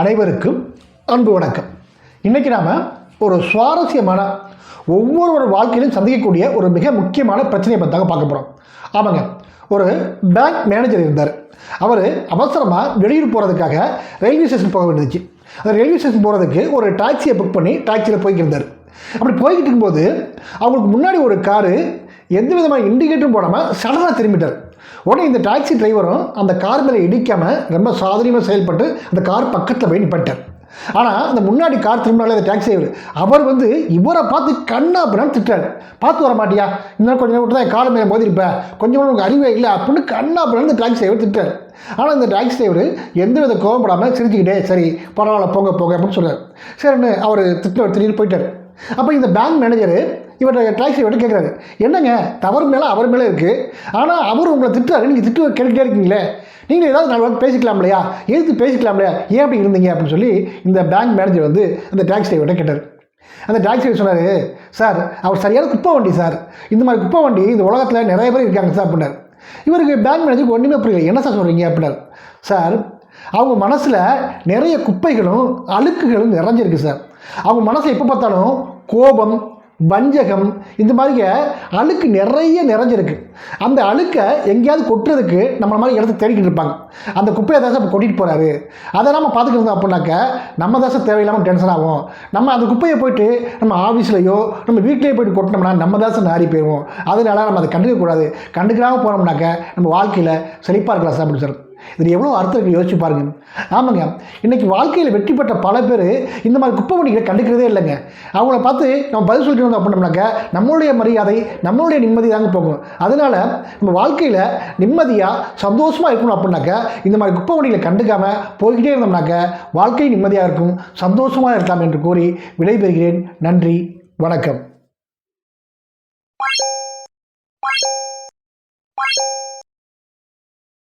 அனைவருக்கும் அன்பு வணக்கம். இன்றைக்கி நாம் ஒரு சுவாரஸ்யமான ஒவ்வொரு வாழ்க்கையிலும் சந்திக்கக்கூடிய ஒரு மிக முக்கியமான பிரச்சனையை பற்றி தாங்க பார்க்க போகிறோம். ஆமாங்க, ஒரு பேங்க் மேனேஜர் இருந்தார். அவர் அவசரமாக வெளியூர் போகிறதுக்காக ரயில்வே ஸ்டேஷன் போக வேண்டியதுச்சு. அந்த ரயில்வே ஸ்டேஷன் போகிறதுக்கு ஒரு டாக்ஸியை புக் பண்ணி டாக்ஸியில் போய்கிட்டு இருந்தார். அப்படி போய்கிட்டு இருக்கும்போது அவங்களுக்கு முன்னாடி ஒரு காரு எந்த விதமான இண்டிகேட்டரும் போடாமல் சடனாக திரும்பிட்டார். உடனே இந்த டாக்ஸி டிரைவரும் அந்த கார் மேலே இடிக்காமல் ரொம்ப சாதனையாக செயல்பட்டு அந்த கார் பக்கத்தில் போய் நிப்பாட்டார். ஆனால் அந்த முன்னாடி கார் திரும்பினாலே அந்த டாக்ஸி அவர் இவரை பார்த்து கண்ணா அப்படின்னு திட்டார். பார்த்து வர மாட்டியா, இன்னும் கொஞ்சம் நேரம் தான் கார் மேலே மோதிருப்பேன், கொஞ்சம் உங்களுக்கு அறிவே இல்லை அப்படின்னு கண்ணா அப்படின்னு அந்த டாக்ஸி டிரைவர் திட்டார். ஆனால் இந்த டாக்ஸி டிரைவர் எந்த வித கோவப்படாமல் சிரிச்சுக்கிட்டே சரி பரவாயில்ல போங்க போங்க அப்படின்னு சொல்கிறார். சரின்னு அவர் திடீர்னு போயிட்டார். அப்போ இந்த பேங்க் மேனேஜர் இவர்கிட்ட டாக்ஸி விட்டு கேட்குறாரு, என்னங்க தவறு மேலே அவர் மேலே இருக்குது, ஆனால் அவர் உங்களை திட்டுறாரு, நீங்கள் திட்டு கேட்டுக்கிட்டே இருக்கீங்களே, நீங்கள் ஏதாவது நாலு வாரம் பேசிக்கலாம் இல்லையா, எதுக்கு பேசிக்கலாம் இல்லையா, ஏன் அப்படி இருந்தீங்க அப்படின்னு சொல்லி இந்த பேங்க் மேனேஜர் இந்த டாக்ஸி டிரைவர்கிட்ட கேட்டார். அந்த டாக்ஸி டிரைவர் சொன்னார், சார் அவர் சரியான குப்பை வண்டி சார், இந்த மாதிரி குப்பை வண்டி இந்த உலகத்தில் நிறைய பேர் இருக்காங்க சார் அப்படின்னார். இவருக்கு பேங்க் மேனேஜருக்கு ஒன்றுமே புரியல, என்ன சார் சொல்கிறீங்க அப்படின்னார். சார் அவங்க மனசில் நிறைய குப்பைகளும் அழுக்குகளும் நிறைஞ்சிருக்கு சார். அவங்க மனசை எப்போ பார்த்தாலும் கோபம், வஞ்சகம், இந்த மாதிரி அழுக்கு நிறைஞ்சிருக்கு. அந்த அழுக்கை எங்கேயாவது கொட்டுறதுக்கு நம்ம மாதிரி இடத்த தேடிக்கிட்டு இருப்பாங்க. அந்த குப்பையை தான் இப்போ கொட்டிட்டு போகிறாரு, அதை நம்ம பார்த்துக்கிட்டு இருந்தோம் அப்படின்னாக்க நம்ம தான் தேவையில்லாமல் டென்ஷன் ஆகும். நம்ம அந்த குப்பையை போயிட்டு நம்ம ஆஃபீஸ்லையோ நம்ம வீட்டிலேயே போய்ட்டு கொட்டினோம்னா நம்ம தான் நாரி போயிடுவோம். அதனால நம்ம அதை கண்டுக்கக்கூடாது. கண்டுக்காமல் போனோம்னாக்க நம்ம வாழ்க்கையில் செழிப்பாக இருக்கலாம் சார் அப்படின்னு சார். இது எவ்வளோ அர்த்தம் இருக்குது யோசிச்சு பாருங்கள். ஆமாங்க, இன்றைக்கி வாழ்க்கையில் வெற்றி பெற்ற பல பேர் இந்த மாதிரி குப்பை வண்டிகளை கண்டுக்கிறதே இல்லைங்க. அவங்கள பார்த்து நம்ம பதில் சொல்லிட்டு வந்தோம் அப்படின்னோம்னாக்க நம்மளுடைய மரியாதை நம்மளுடைய நிம்மதி தாங்க போகும். அதனால் நம்ம வாழ்க்கையில் நிம்மதியாக சந்தோஷமாக இருக்கணும் அப்படின்னாக்க இந்த மாதிரி குப்பை வண்டிகளை கண்டுக்காமல் போய்கிட்டே இருந்தோம்னாக்க வாழ்க்கை நிம்மதியாக இருக்கும், சந்தோஷமாக இருக்கலாம் என்று கூறி விடைபெறுகிறேன். நன்றி, வணக்கம்.